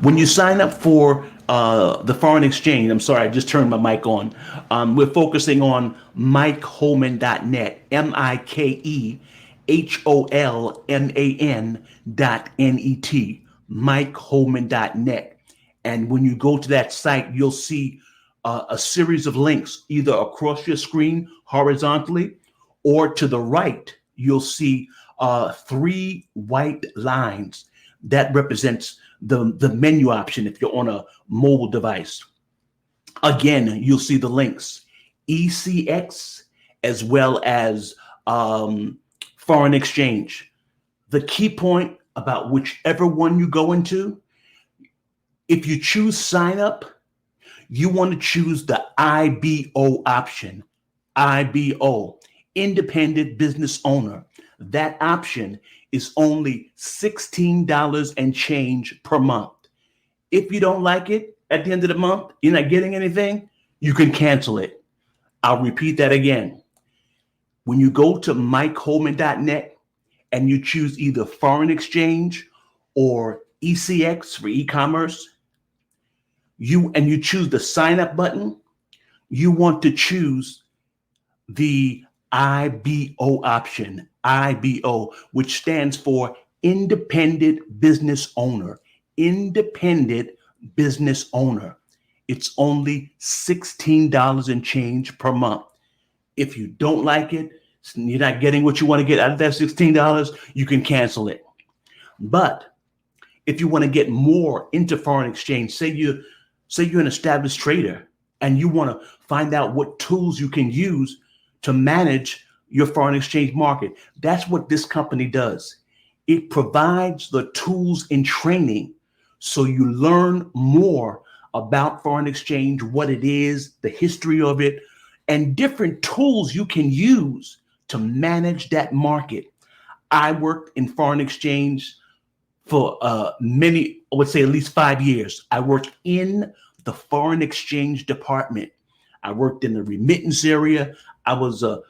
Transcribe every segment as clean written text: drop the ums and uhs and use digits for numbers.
When you sign up for the foreign exchange, I'm sorry, I just turned my mic on. We're focusing on MikeHolman.net, MikeHolman.net, MikeHolman.net. And when you go to that site, you'll see a series of links either across your screen horizontally or to the right. You'll see three white lines that represents the menu option if you're on a mobile device. Again, you'll see the links, ECX, as well as foreign exchange. The key point about whichever one you go into, if you choose sign up, you want to choose the IBO option, IBO, independent business owner. That option is only $16 and change per month. If you don't like it at the end of the month, you're not getting anything, you can cancel it. I'll repeat that again. When you go to MikeHolman.net and you choose either foreign exchange or ECX for e-commerce, you choose the sign up button, you want to choose the IBO option, IBO, which stands for independent business owner, independent business owner. It's only $16 and change per month. If you don't like it, you're not getting what you want to get out of that $16, you can cancel it. But if you want to get more into foreign exchange, say you're an established trader and you want to find out what tools you can use to manage your foreign exchange market, that's what this company does. It provides the tools and training so you learn more about foreign exchange, what it is, the history of it, and different tools you can use to manage that market. I worked in foreign exchange for I would say at least 5 years. I worked in the foreign exchange department. I worked in the remittance area. I was a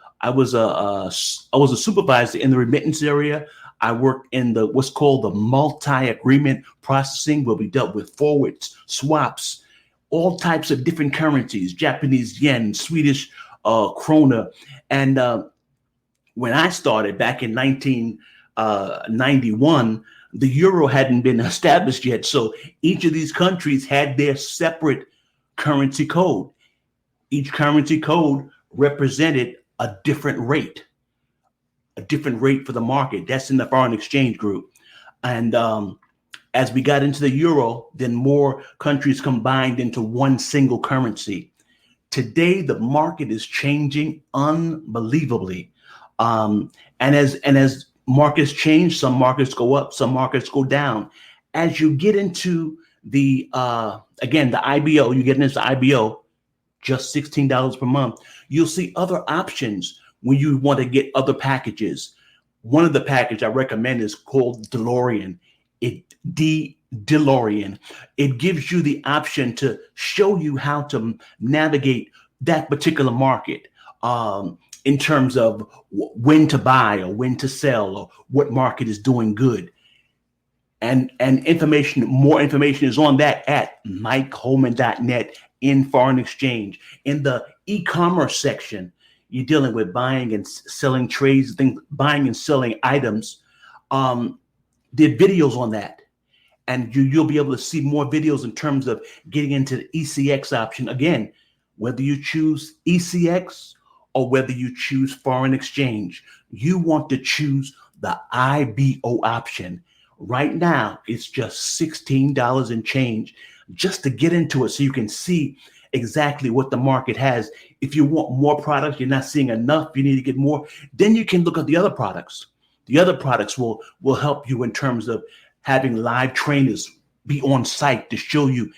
supervisor in the remittance area. I worked in what's called the multi-agreement processing, where we dealt with forwards, swaps, all types of different currencies, Japanese yen, Swedish krona. And when I started back in 1991, the euro hadn't been established yet. So each of these countries had their separate currency code. Each currency code represented a different rate for the market. That's in the foreign exchange group. And as we got into the euro, then more countries combined into one single currency. Today, the market is changing unbelievably. And as markets change, some markets go up, some markets go down. As you get into the IBO, you get into the IBO, just $16 per month. You'll see other options when you want to get other packages. One of the packages I recommend is called DeLorean. DeLorean. It gives you the option to show you how to navigate that particular market in terms of when to buy or when to sell or what market is doing good. And more information is on that at MikeHolman.net in foreign exchange. In the e-commerce section, you're dealing with buying and selling trades, buying and selling items. There are videos on that. And you'll be able to see more videos in terms of getting into the ECX option. Again, whether you choose ECX or whether you choose foreign exchange, you want to choose the IBO option. Right now, it's just $16 and change just to get into it so you can see exactly what the market has. If you want more products, you're not seeing enough, you need to get more, then you can look at the other products. The other products will help you in terms of having live trainers be on site to show you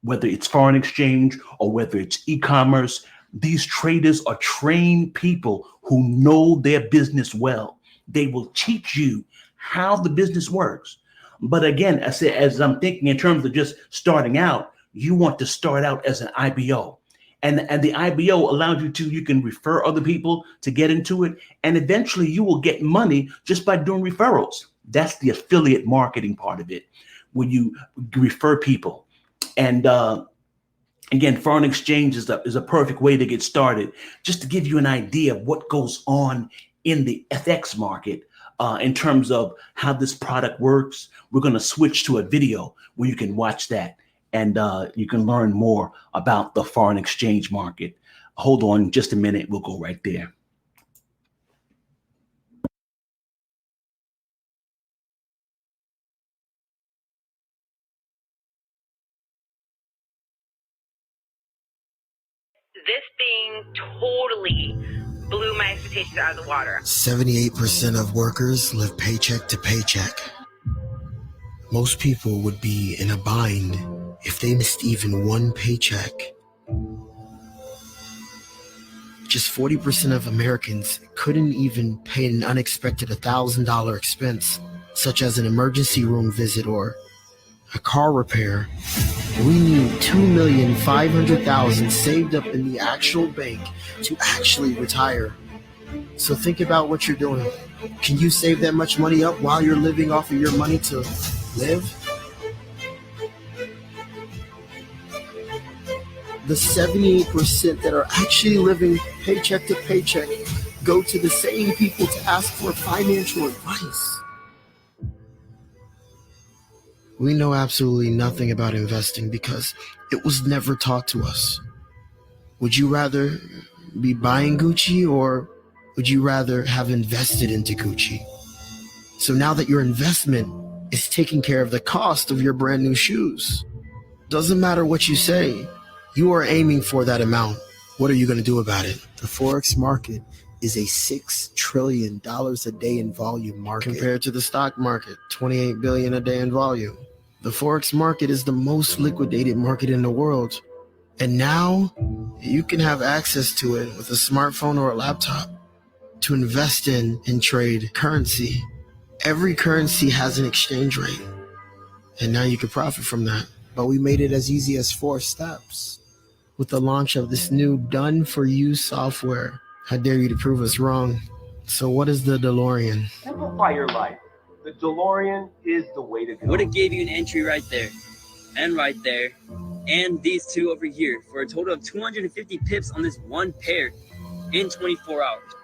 whether it's foreign exchange or whether it's e-commerce. These traders are trained people who know their business well. They will teach you how the business works. But again, I said, as I'm thinking in terms of just starting out, you want to start out as an IBO. And the IBO allows you can refer other people to get into it. And eventually you will get money just by doing referrals. That's the affiliate marketing part of it. where you refer people. And again, foreign exchange is a perfect way to get started. Just to give you an idea of what goes on in the FX market in terms of how this product works, we're going to switch to a video where you can watch that and you can learn more about the foreign exchange market. Hold on just a minute. We'll go right there. This thing totally blew my expectations out of the water. 78% of workers live paycheck to paycheck. Most people would be in a bind if they missed even one paycheck. Just 40% of Americans couldn't even pay an unexpected $1,000 expense, such as an emergency room visit or a car repair. We need $2,500,000 saved up in the actual bank to actually retire. So think about what you're doing. Can you save that much money up while you're living off of your money to live? The 78% that are actually living paycheck to paycheck go to the same people to ask for financial advice. We know absolutely nothing about investing because it was never taught to us. Would you rather be buying Gucci or would you rather have invested into Gucci? So now that your investment is taking care of the cost of your brand new shoes, doesn't matter what you say, you are aiming for that amount. What are you going to do about it? The Forex market is a $6 trillion a day in volume market. Compared to the stock market, $28 billion a day in volume. The Forex market is the most liquidated market in the world. And now you can have access to it with a smartphone or a laptop to invest in and trade currency. Every currency has an exchange rate, and now you can profit from that. But we made it as easy as 4 steps with the launch of this new done-for-you software. How dare you to prove us wrong? So what is the DeLorean? Simplify your life. The DeLorean is the way to go. Would have gave you an entry right there, and right there, and these two over here for a total of 250 pips on this one pair in 24 hours.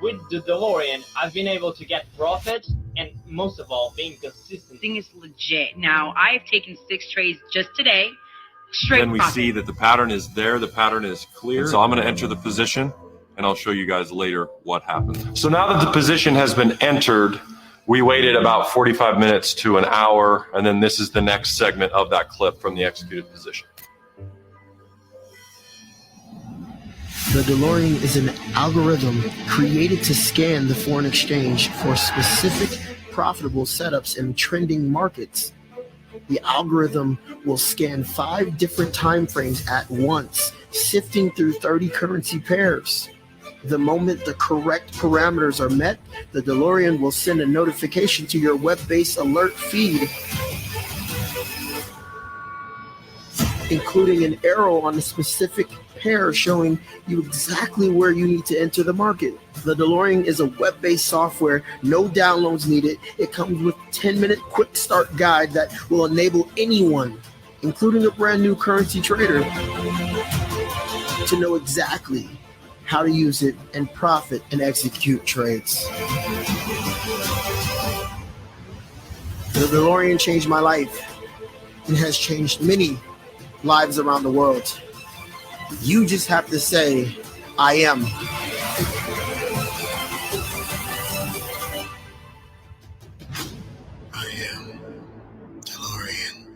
With the DeLorean, I've been able to get profit and most of all, being consistent. This thing is legit. Now, I have taken 6 trades just today. Straight Then we profit. see that the pattern is there, the pattern is clear. And so I'm going to enter the position and I'll show you guys later what happened. So now that the position has been entered, we waited about 45 minutes to an hour, and then this is the next segment of that clip from the executed position. The DeLorean is an algorithm created to scan the foreign exchange for specific profitable setups in trending markets. The algorithm will scan 5 different time frames at once, sifting through 30 currency pairs. The moment the correct parameters are met, the DeLorean will send a notification to your web-based alert feed, including an arrow on a specific pair showing you exactly where you need to enter the market. The DeLorean is a web-based software, no downloads needed. It comes with a 10-minute quick start guide that will enable anyone, including a brand new currency trader, to know exactly how to use it and profit and execute trades. The DeLorean changed my life. It has changed many lives around the world. You just have to say, I am. I am DeLorean.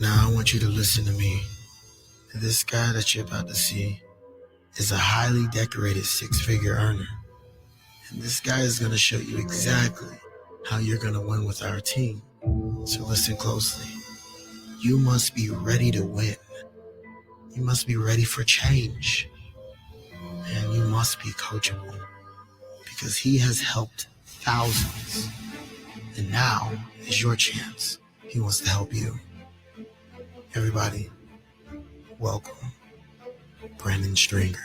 Now I want you to listen to me. This guy that you're about to see is a highly decorated 6-figure earner. And this guy is going to show you exactly how you're going to win with our team. So listen closely. You must be ready to win. You must be ready for change. And you must be coachable because he has helped thousands. And now is your chance. He wants to help you. Everybody, welcome Brandon Stringer.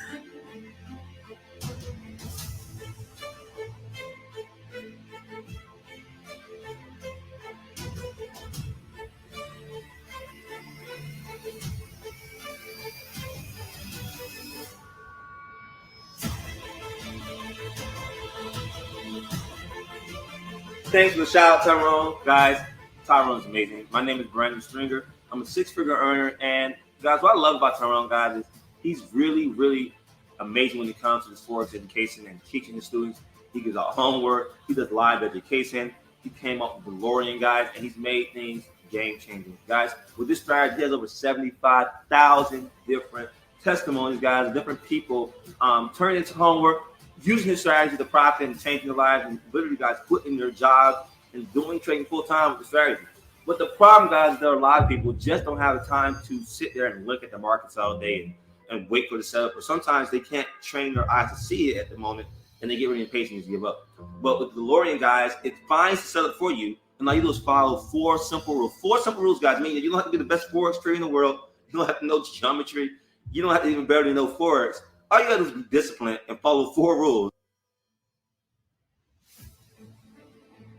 Thanks for the shout out, Tyrone. Guys, Tyrone's amazing. My name is Brandon Stringer. I'm a 6-figure earner. And guys, what I love about Tyrone, guys, is he's really, really amazing when it comes to this Forex education and teaching the students. He gives out homework. He does live education. He came up with DeLorean, guys, and he's made things game-changing. Guys, with this strategy, he has over 75,000 different testimonies, guys, different people turning into homework, using this strategy to profit and changing their lives, and literally, guys, quitting their jobs and doing trading full-time with the strategy. But the problem, guys, is there are a lot of people just don't have the time to sit there and look at the markets all day and wait for the setup. Or sometimes they can't train their eyes to see it at the moment, and they get really impatient and give up. But with the DeLorean, guys, it finds the setup for you, and all you do is follow 4 simple rules. 4 simple rules, guys, meaning you don't have to be the best Forex trader in the world. You don't have to know geometry. You don't have to even barely know Forex. All you got to do is be disciplined and follow 4 rules.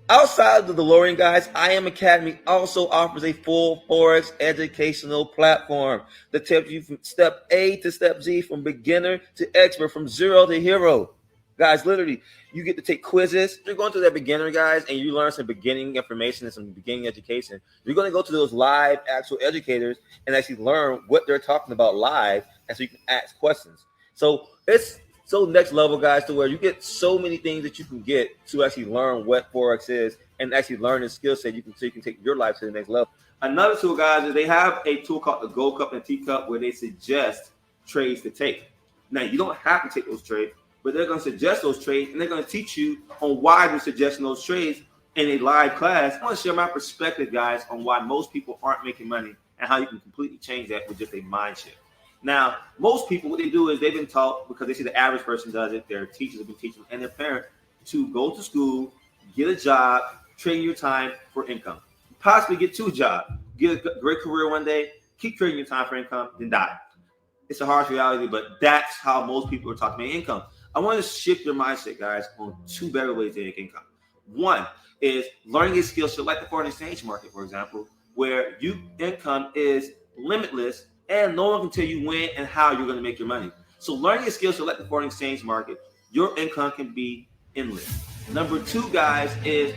Outside of the DeLorean, guys, IM Academy also offers a full Forex educational platform that takes you from step A to step Z, from beginner to expert, from zero to hero. Guys, literally, you get to take quizzes. You're going through that beginner, guys, and you learn some beginning information and some beginning education. You're going to go to those live actual educators and actually learn what they're talking about live, and so you can ask questions. So it's so next level, guys, to where you get so many things that you can get to actually learn what Forex is and actually learn the skill set so you can take your life to the next level. Another tool, guys, is they have a tool called the Gold Cup and Teacup where they suggest trades to take. Now, you don't have to take those trades, but they're going to suggest those trades, and they're going to teach you on why they're suggesting those trades in a live class. I want to share my perspective, guys, on why most people aren't making money and how you can completely change that with just a mind shift. Now, most people, what they do is they've been taught, because they see the average person does it, their teachers have been teaching, and their parents, to go to school, get a job, trade your time for income. Possibly get 2 jobs, get a great career one day, keep trading your time for income, then die. It's a harsh reality, but that's how most people are taught to make income. I want to shift your mindset, guys, on 2 better ways to make income. One is learning a skill set like the foreign exchange market, for example, where income is limitless and no one can tell you when and how you're going to make your money. So learning a skill set like the foreign exchange market, your income can be endless. Number 2, guys, is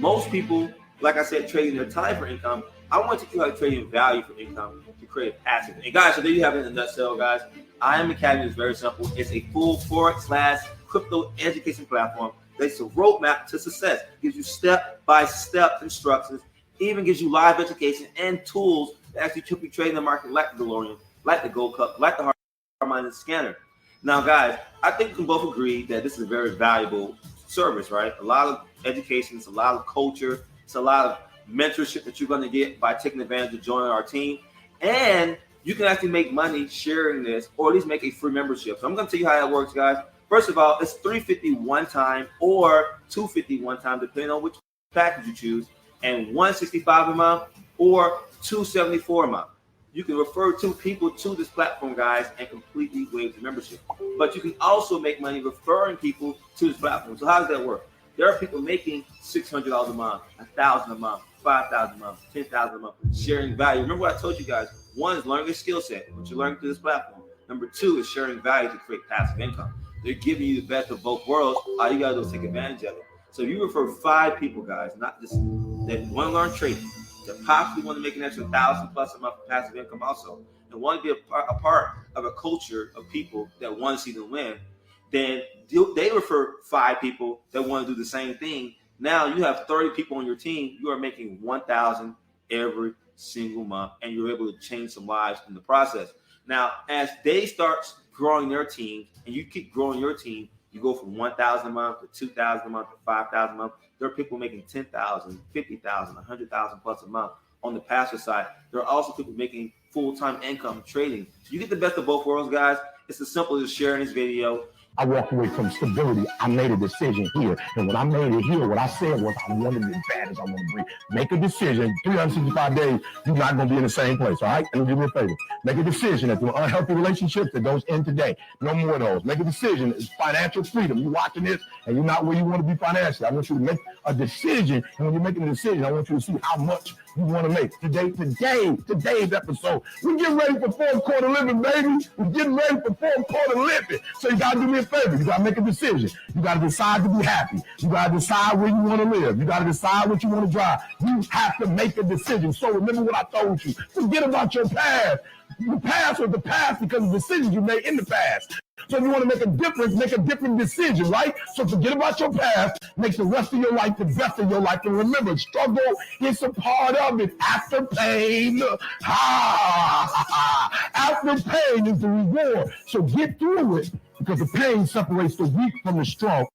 most people, like I said, trading their time for income. I want to teach you how to trade in value for income to create a passive. And guys, so there you have it in a nutshell, guys. IM Academy is very simple. It's a full Forex/crypto education platform that's a roadmap to success. It gives you step-by-step instructions, even gives you live education and tools that actually help you trade in the market, like the DeLorean, like the Gold Cup, like the hard-minded scanner. Now, guys, I think we can both agree that this is a very valuable service, right? A lot of education, it's a lot of culture, it's a lot of mentorship that you're going to get by taking advantage of joining our team. And you can actually make money sharing this, or at least make a free membership. So I'm going to tell you how that works, guys. First of all, it's $350 one time or $250 one time, depending on which package you choose, and $165 a month or $274 a month. You can refer 2 people to this platform, guys, and completely waive the membership. But you can also make money referring people to this platform. So how does that work? There are people making $600 a month, $1,000 a month, $5,000 a month, $10,000 a month, sharing value. Remember what I told you guys? 1 is learning a skill set, which you're learning through this platform. Number 2 is sharing value to create passive income. They're giving you the best of both worlds. All you gotta do is take advantage of it. So if you refer 5 people, guys, not just that want to learn trading, that possibly want to make an extra $1,000+ a month for passive income also, and want to be a part of a culture of people that want to see them win, then they refer 5 people that want to do the same thing. Now you have 30 people on your team. You are making $1,000 every single month, and you're able to change some lives in the process. Now, as they start growing their team, and you keep growing your team, you go from $1,000 a month to $2,000 a month to $5,000 a month. There are people making $10,000, $50,000, $100,000+ a month on the passive side. There are also people making full-time income trading. So you get the best of both worlds, guys. It's as simple as sharing this video. I walked away from stability. I made a decision here. And when I made it here, what I said was, I want to be as bad as I want to be. Make a decision. 365 days, you're not going to be in the same place, all right? And do me a favor. Make a decision that the unhealthy relationships that those end today, no more of those. Make a decision. It's financial freedom. You're watching this, and you're not where you want to be financially. I want you to make a decision. And when you're making a decision, I want you to see how much you want to make. Today's episode. We're getting ready for fourth quarter living, baby. We're getting ready for fourth quarter living. So you got to do me a favor. You got to make a decision. You got to decide to be happy. You got to decide where you want to live. You got to decide what you want to drive. You have to make a decision. So remember what I told you. Forget about your past. The past was the past because of decisions you made in the past. So if you want to make a difference, make a different decision, right? So forget about your past, make the rest of your life the best of your life. And remember, struggle is a part of it. After pain, after pain is the reward. So get through it because the pain separates the weak from the strong.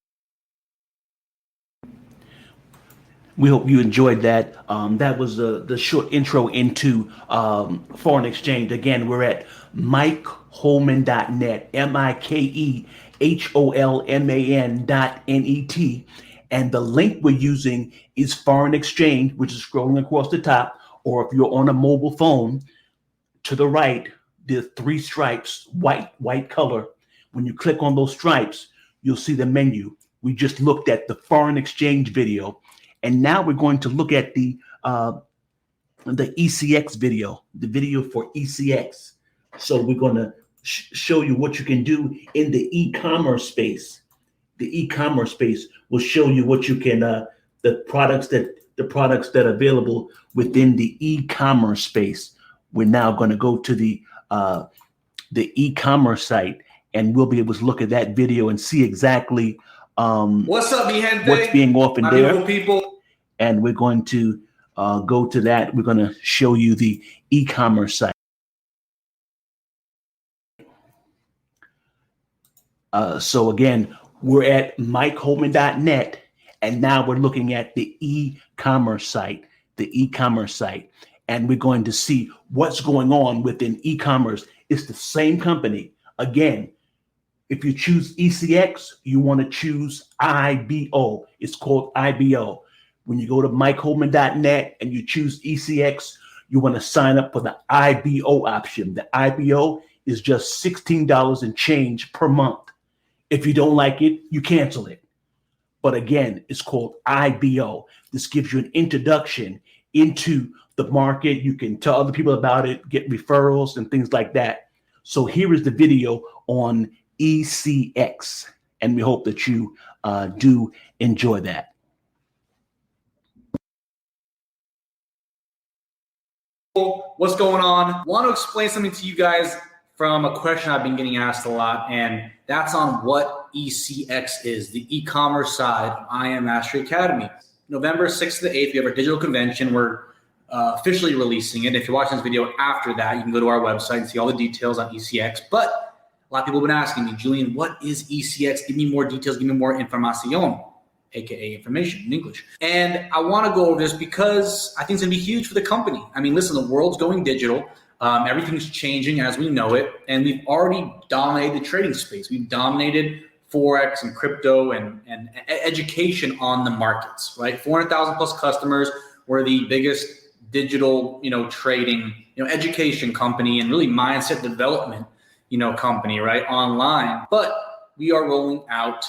We hope you enjoyed that. That was the short intro into foreign exchange. Again, we're at MikeHolman.net, MikeHolman.net. And the link we're using is foreign exchange, which is scrolling across the top. Or if you're on a mobile phone, to the right, there's 3 stripes, white color. When you click on those stripes, you'll see the menu. We just looked at the foreign exchange video. And now we're going to look at the ECX video, the video for ECX. So we're going to show you what you can do in the e-commerce space. The e-commerce space will show you what you can, the products that are available within the e-commerce space. We're now going to go to the e-commerce site, and we'll be able to look at that video and see exactly what's up, mi gente? What's being offered My there. beautiful people. And we're going to go to that. We're going to show you the e-commerce site. So again, we're at MikeHolman.net, and now we're looking at the e-commerce site, and we're going to see what's going on within e-commerce. It's the same company. Again, if you choose ECX, you want to choose IBO. It's called IBO. When you go to MikeHolman.net and you choose ECX, you want to sign up for the IBO option. The IBO is just $16 and change per month. If you don't like it, you cancel it. But again, it's called IBO. This gives you an introduction into the market. You can tell other people about it, get referrals and things like that. So here is the video on ECX, and we hope that you do enjoy that. What's going on? Want to explain something to you guys from a question I've been getting asked a lot, and that's on what ECX is, the e-commerce side of I Am Mastery Academy. November 6th to the 8th, we have our digital convention. We're officially releasing it. If you're watching this video after that, you can go to our website and see all the details on ECX. But a lot of people have been asking me, Julian, what is ECX? Give me more details, give me more información, aka information in English. And I want to go over this because I think it's going to be huge for the company. I mean, listen, the world's going digital. Everything's changing as we know it. And we've already dominated the trading space. We've dominated Forex and crypto and education on the markets, right? 400,000 plus customers. We're the biggest digital, trading, education company and really mindset development, company, right? Online. But we are rolling out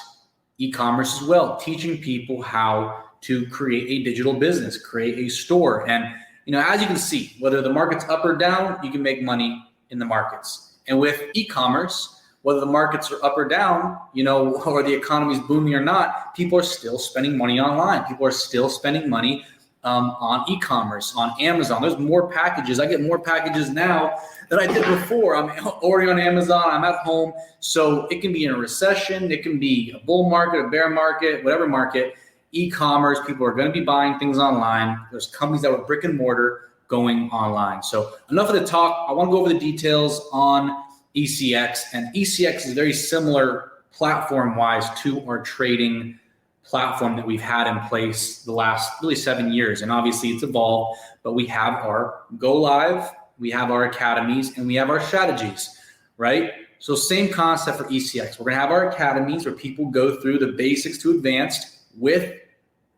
e-commerce as well, teaching people how to create a digital business, create a store. And, as you can see, whether the market's up or down, you can make money in the markets. And with e-commerce, whether the markets are up or down, or the economy's booming or not, people are still spending money online. People are still spending money on e-commerce, on Amazon. There's more packages. I get more packages now than I did before. I'm ordering on Amazon. I'm at home. So it can be in a recession. It can be a bull market, a bear market, whatever market. E-commerce, people are going to be buying things online. There's companies that were brick and mortar going online. So enough of the talk. I want to go over the details on ECX. And ECX is very similar platform-wise to our trading platform that we've had in place the last really 7 years. And obviously it's evolved, but we have our go live, we have our academies, and we have our strategies, right? So same concept for ECX. We're going to have our academies where people go through the basics to advanced with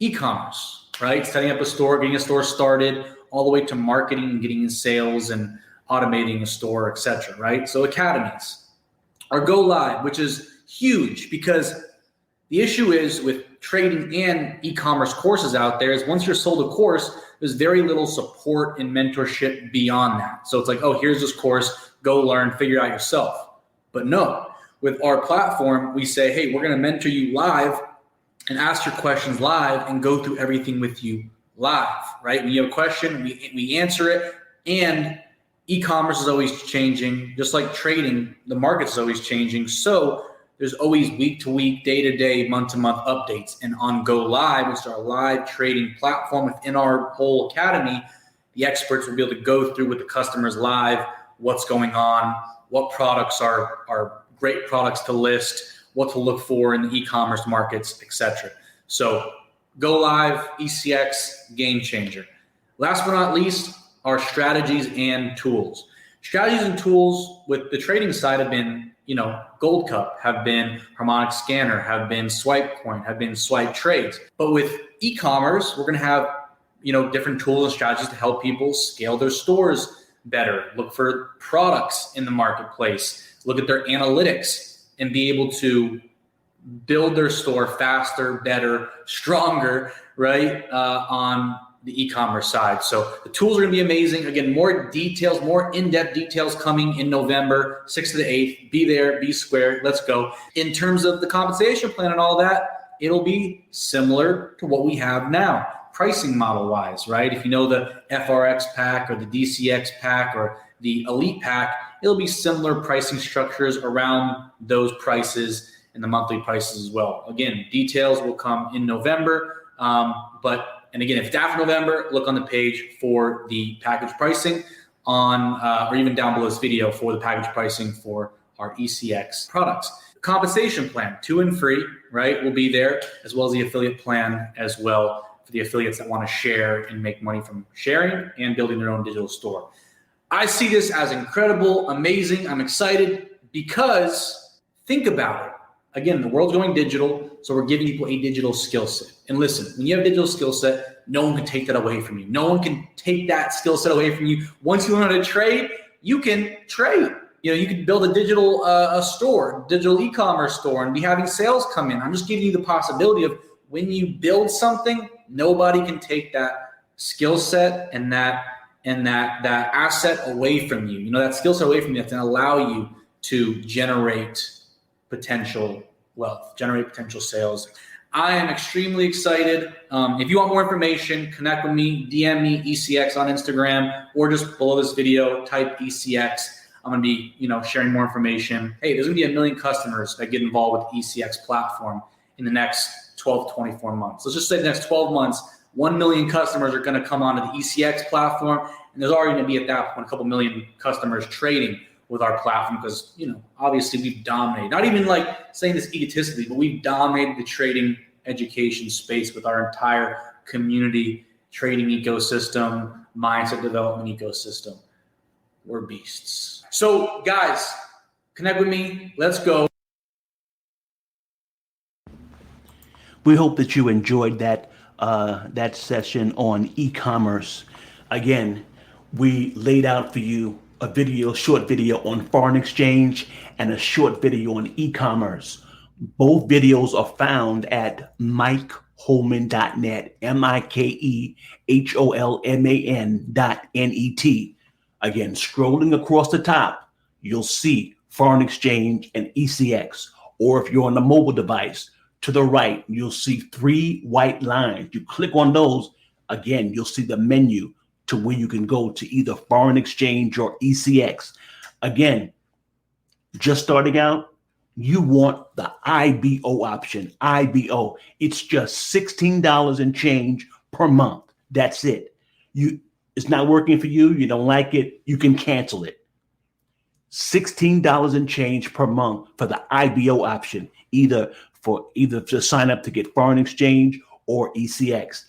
e-commerce, right? Setting up a store, getting a store started, all the way to marketing and getting in sales and automating a store, etc., right? So academies. Our go live, which is huge because the issue is with trading and e-commerce courses out there is once you're sold a course, there's very little support and mentorship beyond that. So it's like, oh, here's this course, go learn, figure it out yourself. But no, with our platform, we say, hey, we're going to mentor you live and ask your questions live and go through everything with you live, right? When you have a question, we answer it. And e-commerce is always changing, just like trading, the market's always changing. So there's always week-to-week, day-to-day, month-to-month updates. And on Go Live, which is our live trading platform within our whole academy, the experts will be able to go through with the customers live what's going on, what products are great products to list, what to look for in the e-commerce markets, etc. So Go Live, ECX, game changer. Last but not least, our strategies and tools. Strategies and tools with the trading side have been, Gold Cup, have been Harmonic Scanner, have been Swipe Coin, have been Swipe Trades. But with e-commerce, we're going to have, different tools and strategies to help people scale their stores better, look for products in the marketplace, look at their analytics, and be able to build their store faster, better, stronger, right, on the e-commerce side. So the tools are going to be amazing. Again, more details, more in-depth details coming in November, 6th to the 8th. Be there, be square. Let's go. In terms of the compensation plan and all that, it'll be similar to what we have now, pricing model-wise, right? If you know the FRX pack or the DCX pack or the Elite pack, it'll be similar pricing structures around those prices and the monthly prices as well. Again, details will come in November, and again, if it's after November, look on the page for the package pricing or even down below this video for the package pricing for our ECX products. Compensation plan, 2 and free, right, will be there, as well as the affiliate plan as well for the affiliates that want to share and make money from sharing and building their own digital store. I see this as incredible, amazing. I'm excited because think about it. Again, the world's going digital, so we're giving people a digital skill set. And listen, when you have a digital skill set, no one can take that away from you. No one can take that skill set away from you. Once you learn how to trade, you can trade. You can build a digital store, digital e-commerce store, and be having sales come in. I'm just giving you the possibility of when you build something, nobody can take that skill set and that asset away from you. That skill set away from you that's going to allow you to generate potential wealth, generate potential sales. I am extremely excited. If you want more information, connect with me, DM me ECX on Instagram, or just below this video, type ECX. I'm going to be, sharing more information. Hey, there's going to be 1 million customers that get involved with the ECX platform in the next 12 to 24 months. Let's just say the next 12 months, 1 million customers are going to come onto the ECX platform, and there's already going to be at that point a couple million customers trading with our platform because, obviously we've dominated, not even like saying this egotistically, but we've dominated the trading education space with our entire community trading ecosystem, mindset development ecosystem. We're beasts. So guys, connect with me. Let's go. We hope that you enjoyed that session on e-commerce. Again, we laid out for you a short video on foreign exchange and a short video on e-commerce. Both videos are found at mikeholman.net, MikeHolman.net. Again, scrolling across the top, you'll see foreign exchange and ECX. Or if you're on a mobile device, to the right, you'll see 3 white lines. You click on those, again, you'll see the menu to where you can go to either foreign exchange or ECX. Again, just starting out, you want the IBO option. IBO, it's just $16 and change per month. That's it. It's not working for you. You don't like it. You can cancel it. $16 and change per month for the IBO option, either to sign up to get foreign exchange or ECX.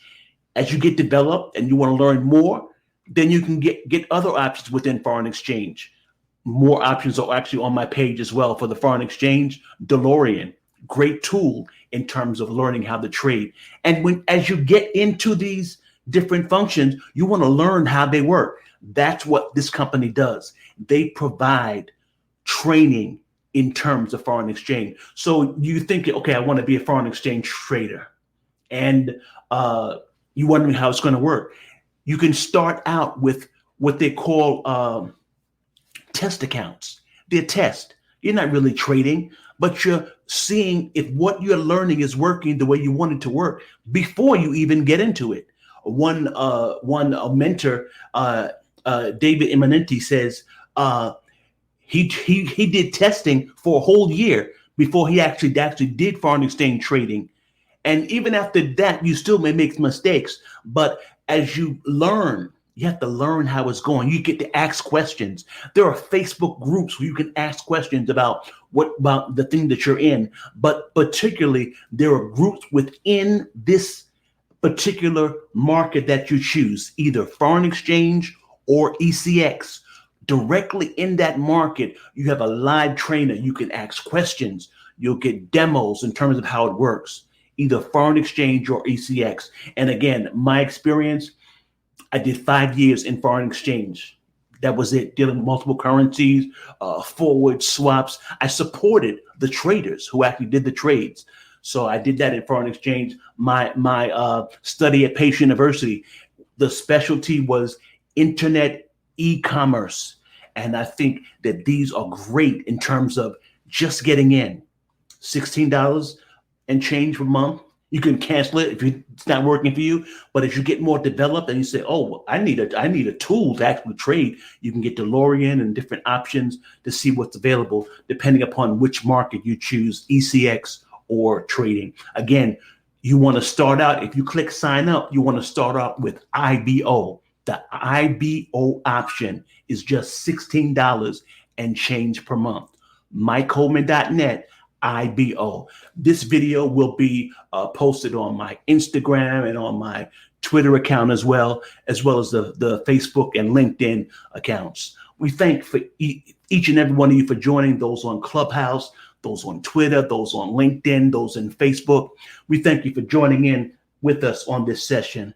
As you get developed and you want to learn more, then you can get other options within foreign exchange. More options are actually on my page as well for the foreign exchange. DeLorean, great tool in terms of learning how to trade. And as you get into these different functions, you want to learn how they work. That's what this company does. They provide training in terms of foreign exchange. So you think, okay, I want to be a foreign exchange trader. and you're wondering how it's going to work. You can start out with what they call test accounts. They're test. You're not really trading, but you're seeing if what you're learning is working the way you want it to work before you even get into it. One mentor, David Eminenti, says he did testing for a whole year before he actually did foreign exchange trading. And even after that, you still may make mistakes. But as you learn, you have to learn how it's going. You get to ask questions. There are Facebook groups where you can ask questions about the thing that you're in. But particularly, there are groups within this particular market that you choose, either foreign exchange or ECX. Directly in that market, you have a live trainer. You can ask questions. You'll get demos in terms of how it works, either foreign exchange or ECX. And again, my experience, I did 5 years in foreign exchange. That was it, dealing with multiple currencies, forward swaps. I supported the traders who actually did the trades. So I did that in foreign exchange. My study at Pace University, the specialty was internet e-commerce. And I think that these are great in terms of just getting in. $16 and change per month. You can cancel it if it's not working for you. But as you get more developed and you say, oh, well, I need a tool to actually trade, you can get DeLorean and different options to see what's available depending upon which market you choose, ECX or trading. Again, you want to start out, if you click sign up, you want to start out with IBO. The IBO option is just $16 and change per month. MikeHoldman.net, IBO. This video will be posted on my Instagram and on my Twitter account as well as the Facebook and LinkedIn accounts. We thank for each and every one of you for joining, those on Clubhouse, those on Twitter, those on LinkedIn, those in Facebook. We thank you for joining in with us on this session.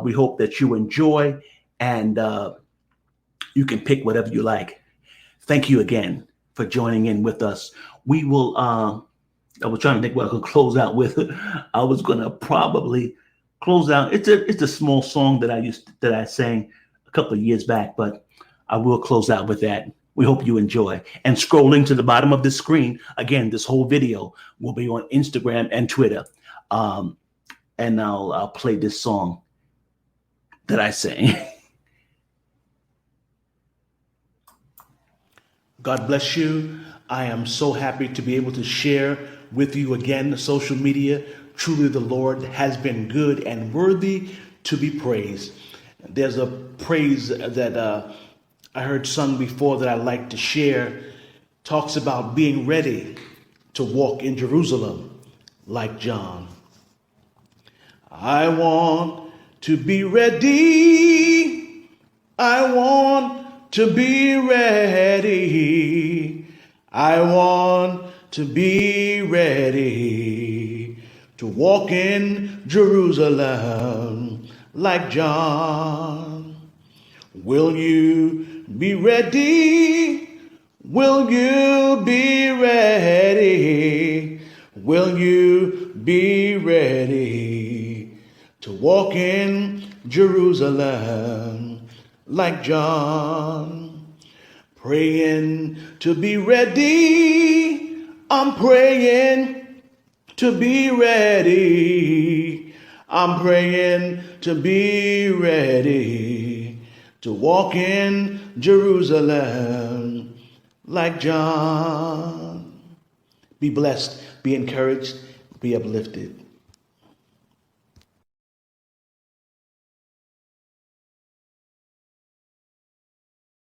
We hope that you enjoy, and you can pick whatever you like. Thank you again for joining in with us. We will, I was trying to think what I could close out with. I was going to probably close out. It's a small song that I sang a couple of years back, but I will close out with that. We hope you enjoy. And scrolling to the bottom of the screen, again, this whole video will be on Instagram and Twitter. And I'll play this song that I sang. God bless you. I am so happy to be able to share with you again social media. Truly the Lord has been good and worthy to be praised. There's a praise that I heard sung before that I like to share. Talks about being ready to walk in Jerusalem like John. I want to be ready. I want to be ready. I want to be ready to walk in Jerusalem like John. Will you be ready? Will you be ready? Will you be ready to walk in Jerusalem like John? Praying to be ready. I'm praying to be ready. I'm praying to be ready to walk in Jerusalem like John. Be blessed, be encouraged, be uplifted.